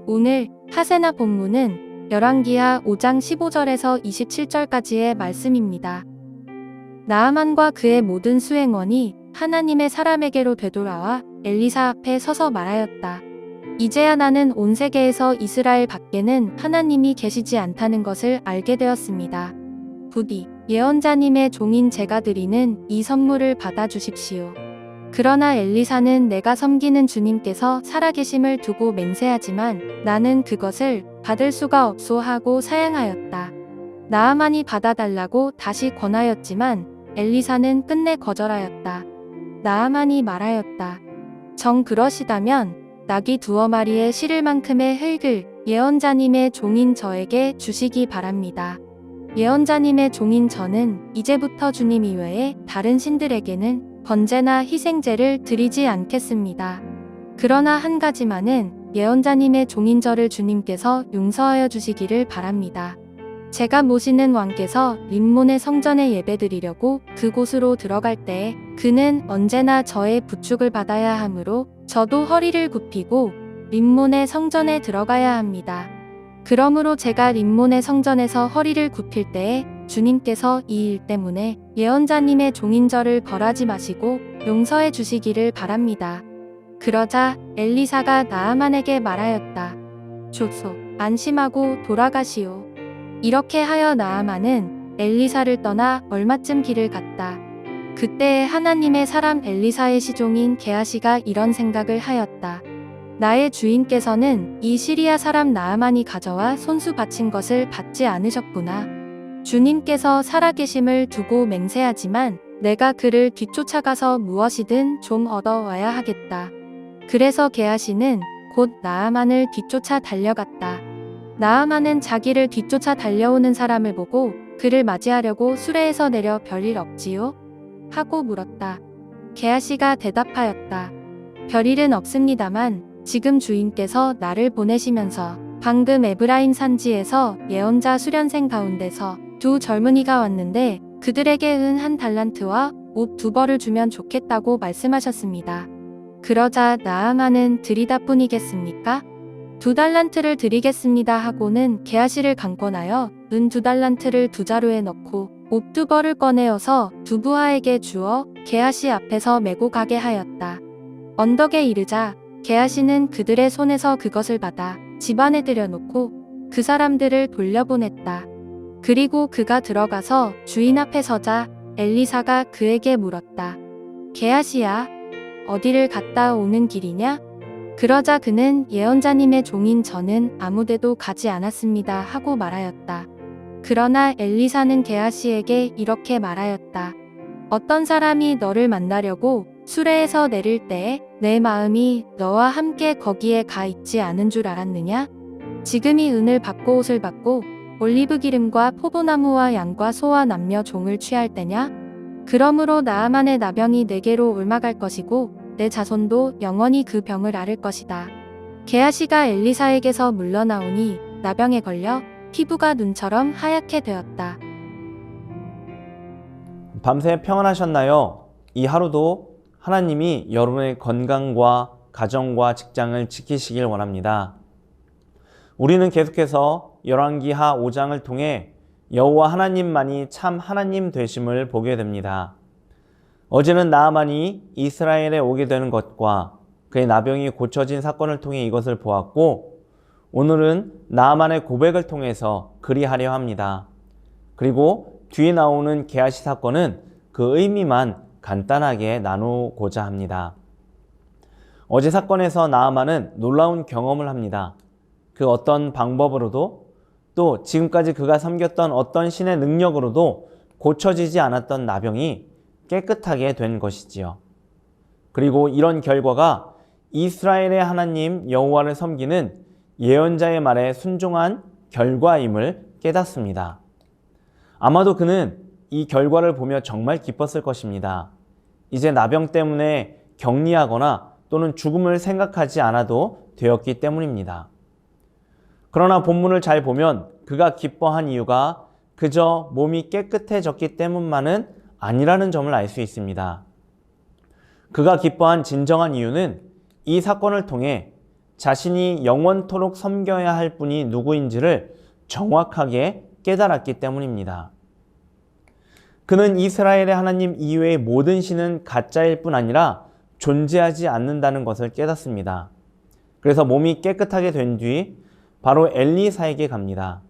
오늘 하세나 본문은 열왕기하 5장 15절에서 27절까지의 말씀입니다. 나아만과 그의 모든 수행원이 하나님의 사람에게로 되돌아와 엘리사 앞에 서서 말하였다. 이제야 나는 온 세계에서 이스라엘 밖에는 하나님이 계시지 않다는 것을 알게 되었습니다. 부디 예언자님의 종인 제가 드리는 이 선물을 받아주십시오. 그러나 엘리사는 내가 섬기는 주님께서 살아계심을 두고 맹세하지만 나는 그것을 받을 수가 없소 하고 사양하였다. 나아만이 받아달라고 다시 권하였지만 엘리사는 끝내 거절하였다. 나아만이 말하였다. 정 그러시다면 나귀 2마리에 실을 만큼의 흙을 예언자님의 종인 저에게 주시기 바랍니다. 예언자님의 종인 저는 이제부터 주님 이외에 다른 신들에게는 번제나 희생제를 드리지 않겠습니다. 그러나 한 가지만은 예언자님의 종인 저를 주님께서 용서하여 주시기를 바랍니다. 제가 모시는 왕께서 림몬의 성전에 예배드리려고 그곳으로 들어갈 때에 그는 언제나 저의 부축을 받아야 하므로 저도 허리를 굽히고 림몬의 성전에 들어가야 합니다. 그러므로 제가 림몬의 성전에서 허리를 굽힐 때에 주님께서 이 일 때문에 예언자님의 종인 저를 벌하지 마시고 용서해 주시기를 바랍니다. 그러자 엘리사가 나아만에게 말하였다. 좋소, 안심하고 돌아가시오. 이렇게 하여 나아만은 엘리사를 떠나 얼마쯤 길을 갔다. 그때에 하나님의 사람 엘리사의 시종인 게하시가 이런 생각을 하였다. 나의 주인께서는 이 시리아 사람 나아만이 가져와 손수 바친 것을 받지 않으셨구나. 주님께서 살아계심을 두고 맹세하지만 내가 그를 뒤쫓아가서 무엇이든 좀 얻어와야 하겠다. 그래서 게하시는 곧 나아만을 뒤쫓아 달려갔다. 나아만은 자기를 뒤쫓아 달려오는 사람을 보고 그를 맞이하려고 수레에서 내려 별일 없지요? 하고 물었다. 게하시가 대답하였다. 별일은 없습니다만 지금 주인께서 나를 보내시면서 방금 에브라임 산지에서 예언자 수련생 가운데서 2 젊은이가 왔는데 그들에게 은 1달란트와 옷 2벌을 주면 좋겠다고 말씀하셨습니다. 그러자 나아만은 드리다 뿐이겠습니까? 2달란트를 드리겠습니다 하고는 게하시를 강권하여 은 2달란트를 두자루에 넣고 옷 2벌을 꺼내어서 두 부하에게 주어 게하시 앞에서 메고 가게 하였다. 언덕에 이르자 게하시는 그들의 손에서 그것을 받아 집안에 들여놓고 그 사람들을 돌려보냈다. 그리고 그가 들어가서 주인 앞에 서자 엘리사가 그에게 물었다. 게하시야, 어디를 갔다 오는 길이냐? 그러자 그는 예언자님의 종인 저는 아무데도 가지 않았습니다 하고 말하였다. 그러나 엘리사는 게하시에게 이렇게 말하였다. 어떤 사람이 너를 만나려고 수레에서 내릴 때에 내 마음이 너와 함께 거기에 가 있지 않은 줄 알았느냐? 지금이 은을 받고 옷을 받고 올리브 기름과 포도나무와 양과 소와 남녀 종을 취할 때냐? 그러므로 나아만의 나병이 내게로 옮아갈 것이고 내 자손도 영원히 그 병을 앓을 것이다. 게하시가 엘리사에게서 물러나오니 나병에 걸려 피부가 눈처럼 하얗게 되었다. 밤새 평안하셨나요? 이 하루도 하나님이 여러분의 건강과 가정과 직장을 지키시길 원합니다. 우리는 계속해서 열왕기하 5장을 통해 여호와 하나님만이 참 하나님 되심을 보게 됩니다. 어제는 나아만이 이스라엘에 오게 되는 것과 그의 나병이 고쳐진 사건을 통해 이것을 보았고, 오늘은 나아만의 고백을 통해서 그리하려 합니다. 그리고 뒤에 나오는 게하시 사건은 그 의미만 간단하게 나누고자 합니다. 어제 사건에서 나아만은 놀라운 경험을 합니다. 그 어떤 방법으로도 또 지금까지 그가 섬겼던 어떤 신의 능력으로도 고쳐지지 않았던 나병이 깨끗하게 된 것이지요. 그리고 이런 결과가 이스라엘의 하나님 여호와를 섬기는 예언자의 말에 순종한 결과임을 깨닫습니다. 아마도 그는 이 결과를 보며 정말 기뻤을 것입니다. 이제 나병 때문에 격리하거나 또는 죽음을 생각하지 않아도 되었기 때문입니다. 그러나 본문을 잘 보면 그가 기뻐한 이유가 그저 몸이 깨끗해졌기 때문만은 아니라는 점을 알 수 있습니다. 그가 기뻐한 진정한 이유는 이 사건을 통해 자신이 영원토록 섬겨야 할 분이 누구인지를 정확하게 깨달았기 때문입니다. 그는 이스라엘의 하나님 이외의 모든 신은 가짜일 뿐 아니라 존재하지 않는다는 것을 깨닫습니다. 그래서 몸이 깨끗하게 된 뒤 바로 엘리사에게 갑니다.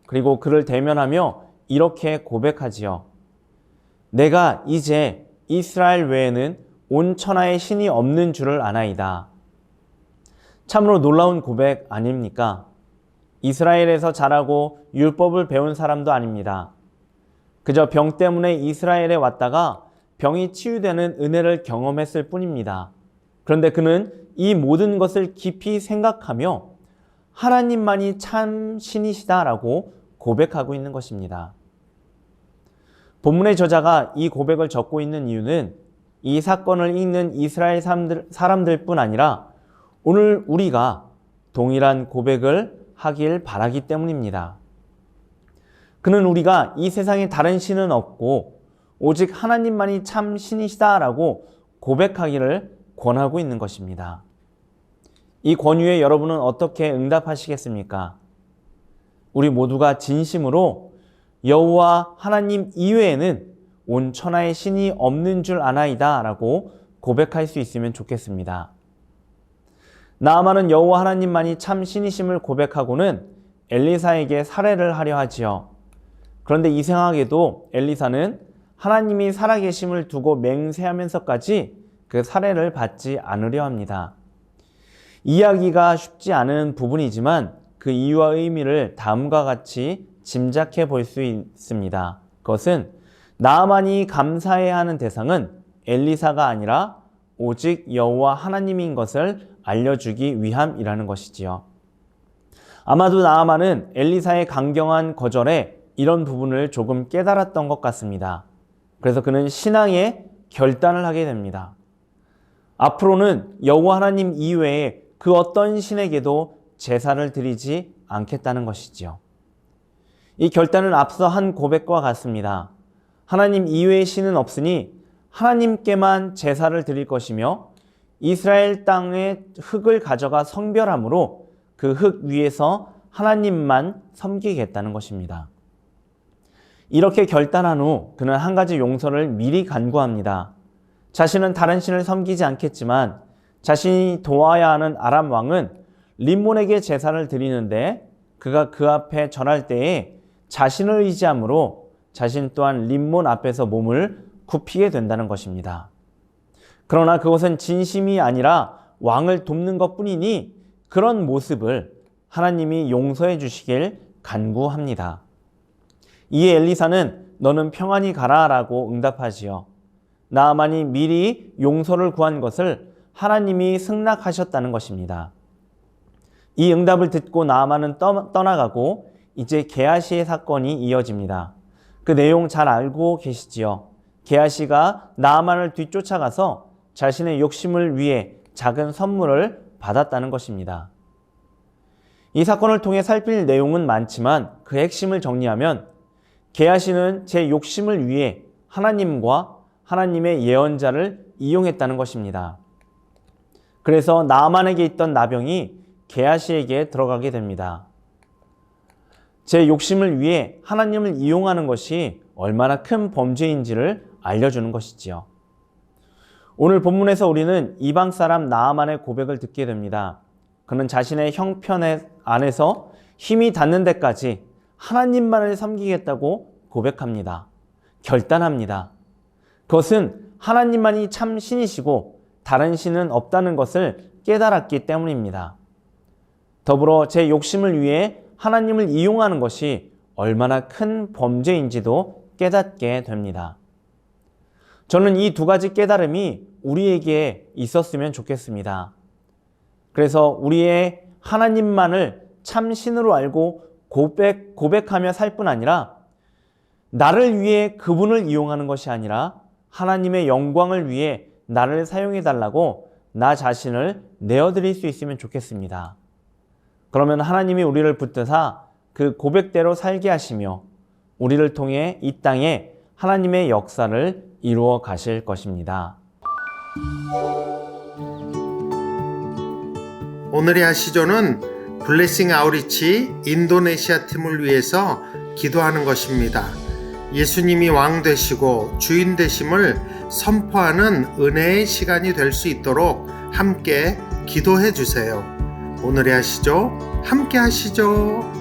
그리고 그를 대면하며 이렇게 고백하지요. 내가 이제 이스라엘 외에는 온 천하에 신이 없는 줄을 아나이다. 참으로 놀라운 고백 아닙니까? 이스라엘에서 자라고 율법을 배운 사람도 아닙니다. 그저 병 때문에 이스라엘에 왔다가 병이 치유되는 은혜를 경험했을 뿐입니다. 그런데 그는 이 모든 것을 깊이 생각하며 하나님만이 참 신이시다라고 고백하고 있는 것입니다. 본문의 저자가 이 고백을 적고 있는 이유는 이 사건을 읽는 이스라엘 사람들뿐 아니라 오늘 우리가 동일한 고백을 하길 바라기 때문입니다. 그는 우리가 이 세상에 다른 신은 없고 오직 하나님만이 참 신이시다라고 고백하기를 권하고 있는 것입니다. 이 권유에 여러분은 어떻게 응답하시겠습니까? 우리 모두가 진심으로 여호와 하나님 이외에는 온 천하에 신이 없는 줄 아나이다 라고 고백할 수 있으면 좋겠습니다. 나아만은 여호와 하나님만이 참 신이심을 고백하고는 엘리사에게 살해를 하려 하지요. 그런데 이상하게도 엘리사는 하나님이 살아계심을 두고 맹세하면서까지 그 살해를 받지 않으려 합니다. 이해하기가 쉽지 않은 부분이지만 그 이유와 의미를 다음과 같이 짐작해 볼 수 있습니다. 그것은 나아만이 감사해야 하는 대상은 엘리사가 아니라 오직 여호와 하나님인 것을 알려주기 위함이라는 것이지요. 아마도 나아만은 엘리사의 강경한 거절에 이런 부분을 조금 깨달았던 것 같습니다. 그래서 그는 신앙의 결단을 하게 됩니다. 앞으로는 여호와 하나님 이외에 그 어떤 신에게도 제사를 드리지 않겠다는 것이지요. 이 결단은 앞서 한 고백과 같습니다. 하나님 이외의 신은 없으니 하나님께만 제사를 드릴 것이며 이스라엘 땅의 흙을 가져가 성별함으로 그 흙 위에서 하나님만 섬기겠다는 것입니다. 이렇게 결단한 후 그는 한 가지 용서를 미리 간구합니다. 자신은 다른 신을 섬기지 않겠지만 자신이 도와야 하는 아람 왕은 림몬에게 제사를 드리는데 그가 그 앞에 절할 때에 자신을 의지함으로 자신 또한 림몬 앞에서 몸을 굽히게 된다는 것입니다. 그러나 그것은 진심이 아니라 왕을 돕는 것뿐이니 그런 모습을 하나님이 용서해 주시길 간구합니다. 이에 엘리사는 너는 평안히 가라라고 응답하지요. 나아만이 미리 용서를 구한 것을 하나님이 승낙하셨다는 것입니다. 이 응답을 듣고 나아만은 떠나가고 이제 게하시의 사건이 이어집니다. 그 내용 잘 알고 계시지요. 게하시가 나아만을 뒤쫓아가서 자신의 욕심을 위해 작은 선물을 받았다는 것입니다. 이 사건을 통해 살필 내용은 많지만 그 핵심을 정리하면 게하시는 제 욕심을 위해 하나님과 하나님의 예언자를 이용했다는 것입니다. 그래서 나아만에게 있던 나병이 게하시에게 들어가게 됩니다. 제 욕심을 위해 하나님을 이용하는 것이 얼마나 큰 범죄인지를 알려주는 것이지요. 오늘 본문에서 우리는 이방 사람 나아만의 고백을 듣게 됩니다. 그는 자신의 형편 안에서 힘이 닿는 데까지 하나님만을 섬기겠다고 고백합니다. 결단합니다. 그것은 하나님만이 참 신이시고 다른 신은 없다는 것을 깨달았기 때문입니다. 더불어 제 욕심을 위해 하나님을 이용하는 것이 얼마나 큰 범죄인지도 깨닫게 됩니다. 저는 이 두 가지 깨달음이 우리에게 있었으면 좋겠습니다. 그래서 우리의 하나님만을 참 신으로 알고 고백하며 살 뿐 아니라 나를 위해 그분을 이용하는 것이 아니라 하나님의 영광을 위해 나를 사용해 달라고 나 자신을 내어드릴 수 있으면 좋겠습니다. 그러면 하나님이 우리를 붙드사 그 고백대로 살게 하시며 우리를 통해 이 땅에 하나님의 역사를 이루어 가실 것입니다. 오늘의 하시조는 블레싱 아우리치 인도네시아 팀을 위해서 기도하는 것입니다. 예수님이 왕 되시고 주인 되심을 선포하는 은혜의 시간이 될 수 있도록 함께 기도해 주세요. 오늘의 하시조 함께 하시죠.